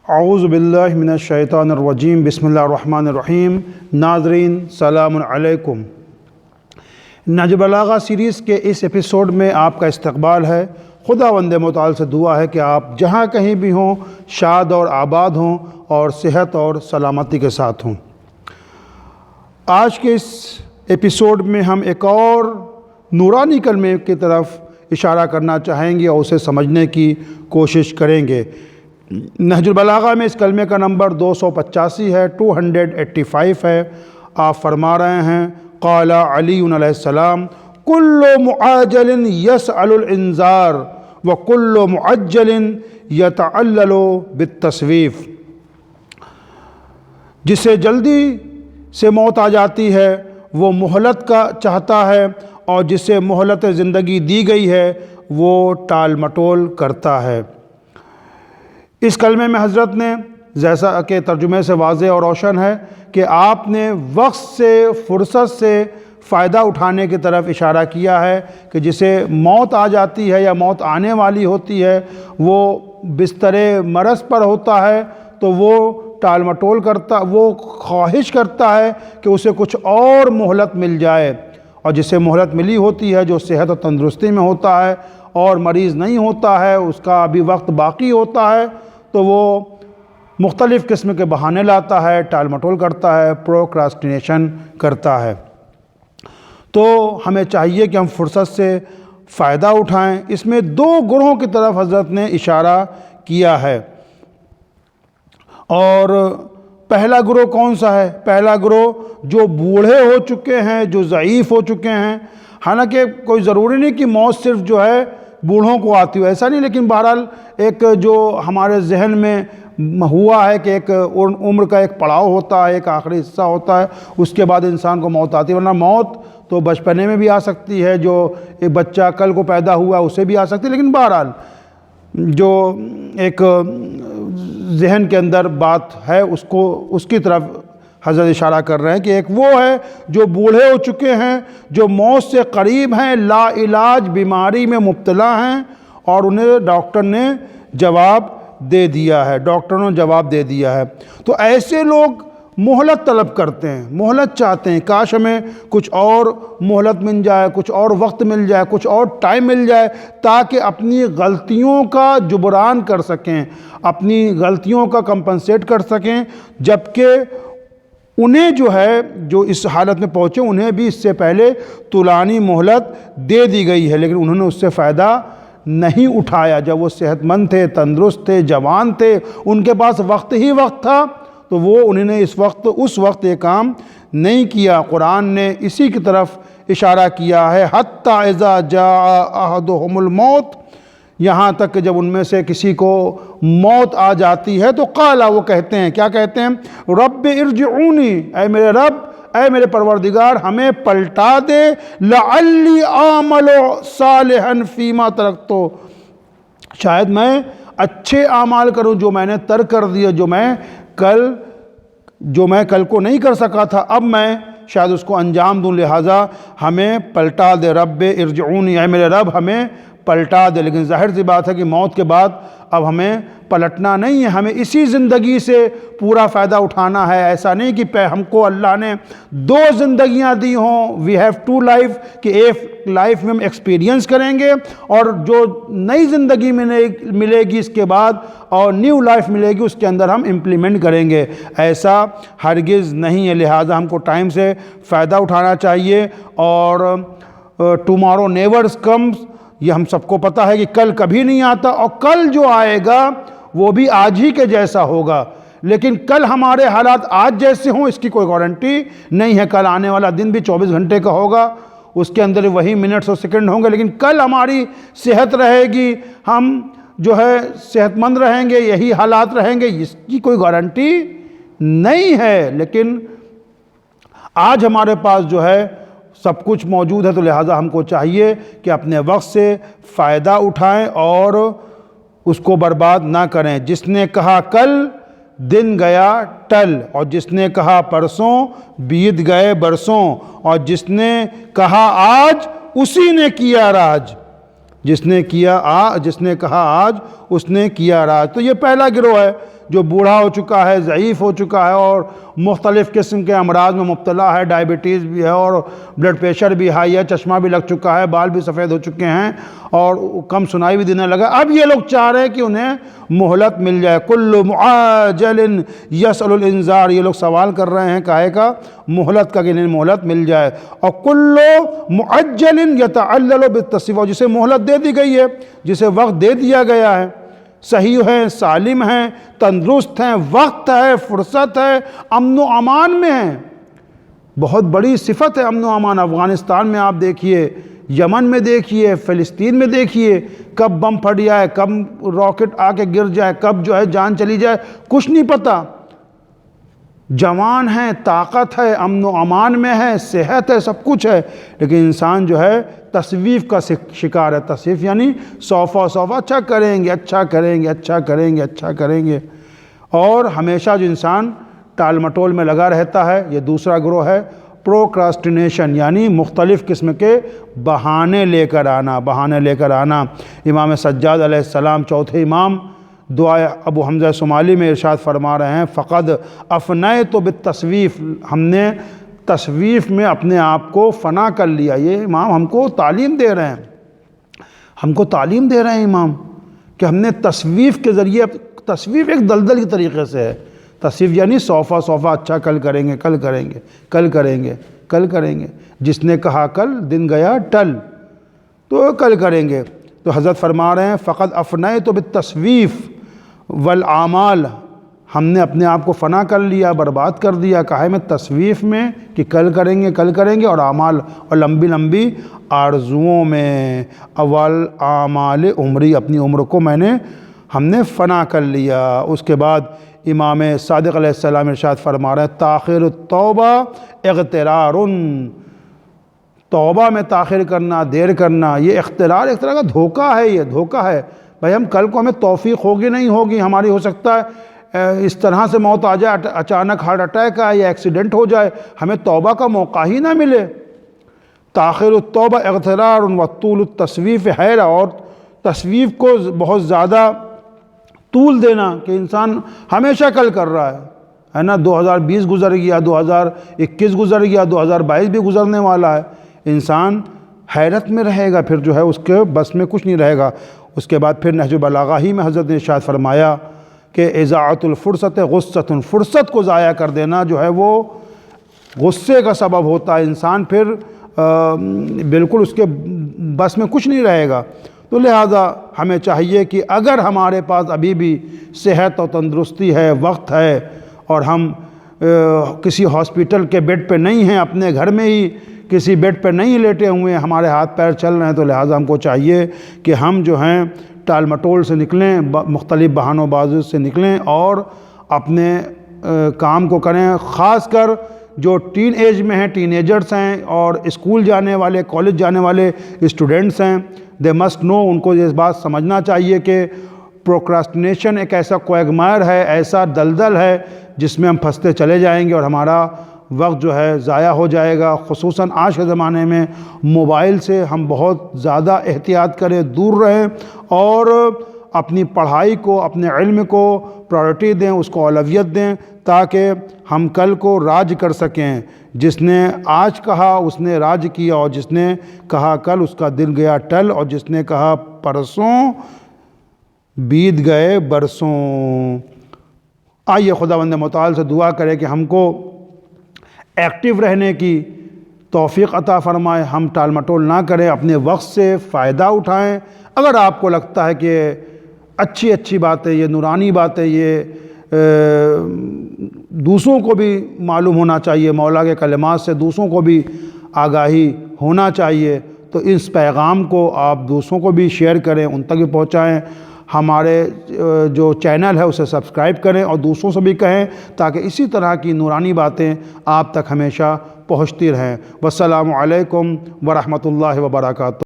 اعوذ باللہ من الشیطان الرجیم بسم اللہ الرحمن الرحیم۔ ناظرین سلام علیکم۔ نہج البلاغہ سیریز کے اس ایپیسوڈ میں آپ کا استقبال ہے۔ خداوند متعال سے دعا ہے کہ آپ جہاں کہیں بھی ہوں شاد اور آباد ہوں اور صحت اور سلامتی کے ساتھ ہوں۔ آج کے اس ایپیسوڈ میں ہم ایک اور نورانی کلمے کی طرف اشارہ کرنا چاہیں گے اور اسے سمجھنے کی کوشش کریں گے۔ نہج البلاغہ میں اس کلمے کا نمبر 285 ہے، 285 ہے۔ آپ فرما رہے ہیں قال علی علیہ السلام کل معاجل یسأل الانذار وکل معجل یتعلل بالتسویف۔ جسے جلدی سے موت آ جاتی ہے وہ مہلت کا چاہتا ہے، اور جسے مہلت زندگی دی گئی ہے وہ ٹال مٹول کرتا ہے۔ اس کلمے میں حضرت نے، جیسا کہ ترجمے سے واضح اور روشن ہے، کہ آپ نے وقت سے، فرصت سے فائدہ اٹھانے کی طرف اشارہ کیا ہے کہ جسے موت آ جاتی ہے یا موت آنے والی ہوتی ہے، وہ بستر مرض پر ہوتا ہے تو وہ ٹال مٹول کرتا، وہ خواہش کرتا ہے کہ اسے کچھ اور مہلت مل جائے، اور جسے مہلت ملی ہوتی ہے، جو صحت و تندرستی میں ہوتا ہے اور مریض نہیں ہوتا ہے، اس کا ابھی وقت باقی ہوتا ہے، تو وہ مختلف قسم کے بہانے لاتا ہے، ٹال مٹول کرتا ہے، پروکراسٹینیشن کرتا ہے۔ تو ہمیں چاہیے کہ ہم فرصت سے فائدہ اٹھائیں۔ اس میں دو گروہوں کی طرف حضرت نے اشارہ کیا ہے، اور پہلا گروہ کون سا ہے؟ پہلا گروہ جو بوڑھے ہو چکے ہیں، جو ضعیف ہو چکے ہیں۔ حالانکہ کوئی ضروری نہیں کہ موت صرف جو ہے بوڑھوں کو آتی ہو، ایسا نہیں، لیکن بہرحال ایک جو ہمارے ذہن میں ہوا ہے کہ ایک عمر کا ایک پڑاؤ ہوتا ہے، ایک آخری حصہ ہوتا ہے، اس کے بعد انسان کو موت آتی ہے۔ ورنہ موت تو بچپنے میں بھی آ سکتی ہے، جو ایک بچہ کل کو پیدا ہوا ہے اسے بھی آ سکتی ہے، لیکن بہرحال جو ایک ذہن کے اندر بات ہے اس کی طرف حضرت اشارہ کر رہے ہیں کہ ایک وہ ہے جو بوڑھے ہو چکے ہیں، جو موت سے قریب ہیں، لا علاج بیماری میں مبتلا ہیں، اور انہیں ڈاکٹر نے جواب دے دیا ہے، ڈاکٹروں نے جواب دے دیا ہے۔ تو ایسے لوگ مہلت طلب کرتے ہیں، مہلت چاہتے ہیں، کاش ہمیں کچھ اور مہلت مل جائے، کچھ اور وقت مل جائے، کچھ اور ٹائم مل جائے، تاکہ اپنی غلطیوں کا جبران کر سکیں، اپنی غلطیوں کا کمپنسیٹ کر سکیں، جبکہ انہیں جو ہے، جو اس حالت میں پہنچے، انہیں بھی اس سے پہلے طولانی مہلت دے دی گئی ہے، لیکن انہوں نے اس سے فائدہ نہیں اٹھایا۔ جب وہ صحت مند تھے، تندرست تھے، جوان تھے، ان کے پاس وقت ہی وقت تھا، تو وہ انہوں نے اس وقت یہ کام نہیں کیا۔ قرآن نے اسی کی طرف اشارہ کیا ہے، حتی اذا جاء احدهم الموت، یہاں تک کہ جب ان میں سے کسی کو موت آ جاتی ہے تو قالا، وہ کہتے ہیں، کیا کہتے ہیں؟ رب ارجعونی، اے میرے رب، اے میرے پروردگار، ہمیں پلٹا دے، لعلی اعمل صالحا فیما ترکت، شاید میں اچھے اعمال کروں جو میں نے ترک کر دیا، جو میں کل کو نہیں کر سکا تھا، اب میں شاید اس کو انجام دوں، لہٰذا ہمیں پلٹا دے، رب ارجعونی، اے میرے رب ہمیں پلٹا دے۔ لیکن ظاہر سی بات ہے کہ موت کے بعد اب ہمیں پلٹنا نہیں ہے، ہمیں اسی زندگی سے پورا فائدہ اٹھانا ہے۔ ایسا نہیں کہ ہم کو اللہ نے دو زندگیاں دی ہوں، وی ہیو ٹو لائف، کہ ایک لائف میں ہم ایکسپیرینس کریں گے، اور جو نئی زندگی ملے گی اس کے بعد، اور نیو لائف ملے گی، اس کے اندر ہم امپلیمنٹ کریں گے۔ ایسا ہرگز نہیں ہے، لہٰذا ہم کو ٹائم سے فائدہ اٹھانا چاہیے، اور ٹمارو نیورز کمز، یہ ہم سب کو پتہ ہے کہ کل کبھی نہیں آتا، اور کل جو آئے گا وہ بھی آج ہی کے جیسا ہوگا، لیکن کل ہمارے حالات آج جیسے ہوں اس کی کوئی گارنٹی نہیں ہے۔ کل آنے والا دن بھی 24 گھنٹے کا ہوگا، اس کے اندر وہی منٹس اور سیکنڈ ہوں گے، لیکن کل ہماری صحت رہے گی، ہم جو ہے صحت مند رہیں گے، یہی حالات رہیں گے، اس کی کوئی گارنٹی نہیں ہے۔ لیکن آج ہمارے پاس جو ہے سب کچھ موجود ہے، تو لہٰذا ہم کو چاہیے کہ اپنے وقت سے فائدہ اٹھائیں اور اس کو برباد نہ کریں۔ جس نے کہا کل، دن گیا ٹل، اور جس نے کہا پرسوں، بیت گئے برسوں، اور جس نے کہا آج، اسی نے کیا راج، جس نے کہا آج اس نے کیا راج۔ تو یہ پہلا گروہ ہے جو بوڑھا ہو چکا ہے، ضعیف ہو چکا ہے اور مختلف قسم کے امراض میں مبتلا ہے، ڈائبٹیز بھی ہے اور بلڈ پریشر بھی ہائی ہے، چشمہ بھی لگ چکا ہے، بال بھی سفید ہو چکے ہیں اور کم سنائی بھی دینے لگا، اب یہ لوگ چاہ رہے ہیں کہ انہیں مہلت مل جائے۔ کل معاجل یسأل الانذار، یہ لوگ سوال کر رہے ہیں کاہے کا؟ مہلت کا، کہ انہیں مہلت مل جائے۔ اور کل معجل یتعلل بالتصویف، اور جسے مہلت دے دی گئی ہے، جسے وقت دے دیا گیا ہے، صحیح ہیں، سالم ہیں، تندرست ہیں، وقت ہے، فرصت ہے، امن و امان میں ہیں۔ بہت بڑی صفت ہے امن و امان۔ افغانستان میں آپ دیکھیے، یمن میں دیکھیے، فلسطین میں دیکھیے، کب بم پھٹ جائے، کب راکٹ آ کے گر جائے، کب جو ہے جان چلی جائے، کچھ نہیں پتہ۔ جوان ہیں، طاقت ہے، امن و امان میں ہے، صحت ہے، سب کچھ ہے، لیکن انسان جو ہے تصویف کا شکار ہے۔ تصویف یعنی سوفا اچھا کریں گے، اچھا کریں گے، اچھا کریں گے، اچھا کریں گے، اور ہمیشہ جو انسان ٹال مٹول میں لگا رہتا ہے، یہ دوسرا گروہ ہے۔ پروکراسٹینیشن یعنی مختلف قسم کے بہانے لے کر آنا، بہانے لے کر آنا۔ امام سجاد علیہ السلام، چوتھے امام، دعائے ابو حمزہ صومالی میں ارشاد فرما رہے ہیں، فقد افنیت بالتصویف، ہم نے تصویف میں اپنے آپ کو فنا کر لیا۔ یہ امام ہم کو تعلیم دے رہے ہیں، ہم کو تعلیم دے رہے ہیں امام، کہ ہم نے تصویف کے ذریعے، تصویف ایک دلدل کی طریقے سے ہے۔ تصویف یعنی صوفہ اچھا، کل کریں گے، کل کریں گے، کل کریں گے، کل کریں گے، جس نے کہا کل، دن گیا ٹل، تو کل کریں گے۔ تو حضرت فرما رہے ہیں فقد افنیت بالتصویف والاعمال، ہم نے اپنے آپ کو فنا کر لیا، برباد کر دیا، کہا میں تصویف میں کہ کل کریں گے، کل کریں گے، اور اعمال اور لمبی لمبی آرزوؤں میں، اول اعمال عمری، اپنی عمر کو ہم نے فنا کر لیا۔ اس کے بعد امام صادق علیہ السلام ارشاد فرما رہے ہیں تاخیر التوبہ اغترار، توبہ میں تاخیر کرنا، دیر کرنا، یہ اخترار، ایک طرح کا دھوکہ ہے، یہ دھوکہ ہے۔ بھائی ہم کل کو ہمیں توفیق ہوگی نہیں ہوگی، ہماری ہو سکتا ہے اس طرح سے موت آ جائے، اچانک ہارٹ اٹیک آئے یا ایکسیڈنٹ ہو جائے، ہمیں توبہ کا موقع ہی نہ ملے۔ تاخیر التوبہ اغترار وطول التصویف حیرہ، اور تصویف کو بہت زیادہ طول دینا کہ انسان ہمیشہ کل کر رہا ہے نا، 2020 گزر گیا، 2021 گزر گیا، 2022 بھی گزرنے والا ہے، انسان حیرت میں رہے گا، پھر جو ہے اس کے بس میں کچھ نہیں رہے گا۔ اس کے بعد پھر نہج البلاغہ ہی میں حضرت نے ارشاد فرمایا کہ اضاعت الفرصت غصۃ، فرصت کو ضائع کر دینا جو ہے وہ غصے کا سبب ہوتا ہے، انسان پھر بالکل اس کے بس میں کچھ نہیں رہے گا۔ تو لہذا ہمیں چاہیے کہ اگر ہمارے پاس ابھی بھی صحت اور تندرستی ہے، وقت ہے، اور ہم کسی ہاسپیٹل کے بیڈ پہ نہیں ہیں، اپنے گھر میں ہی کسی بیڈ پہ نہیں لیٹے ہوئے ہیں، ہمارے ہاتھ پیر چل رہے ہیں، تو لہٰذا ہم کو چاہیے کہ ہم جو ہیں ٹال مٹول سے نکلیں، مختلف بہانوں بازوں سے نکلیں اور اپنے کام کو کریں۔ خاص کر جو ٹین ایج میں ہیں، ٹین ایجرز ہیں اور اسکول جانے والے، کالج جانے والے اسٹوڈنٹس ہیں، دے مسٹ نو، ان کو یہ بات سمجھنا چاہیے کہ پروکراسٹینیشن ایک ایسا کویگمائر ہے، ایسا دلدل ہے جس میں ہم پھنستے چلے جائیں گے اور ہمارا وقت جو ہے ضائع ہو جائے گا۔ خصوصاً آج کے زمانے میں موبائل سے ہم بہت زیادہ احتیاط کریں، دور رہیں اور اپنی پڑھائی کو، اپنے علم کو پرائورٹی دیں، اس کو اولویت دیں، تاکہ ہم کل کو راج کر سکیں۔ جس نے آج کہا اس نے راج کیا، اور جس نے کہا کل اس کا دل گیا ٹل، اور جس نے کہا پرسوں بیت گئے برسوں۔ آئیے خداوند متعال سے دعا کرے کہ ہم کو ایکٹیو رہنے کی توفیق عطا فرمائے، ہم ٹال مٹول نہ کریں، اپنے وقت سے فائدہ اٹھائیں۔ اگر آپ کو لگتا ہے کہ اچھی باتیں، یہ نورانی باتیں، یہ دوسروں کو بھی معلوم ہونا چاہیے، مولا کے کلمات سے دوسروں کو بھی آگاہی ہونا چاہیے، تو اس پیغام کو آپ دوسروں کو بھی شیئر کریں، ان تک بھی پہنچائیں۔ ہمارے جو چینل ہے اسے سبسکرائب کریں اور دوسروں سے بھی کہیں، تاکہ اسی طرح کی نورانی باتیں آپ تک ہمیشہ پہنچتی رہیں۔ والسلام علیکم ورحمۃ اللہ وبرکاتہ۔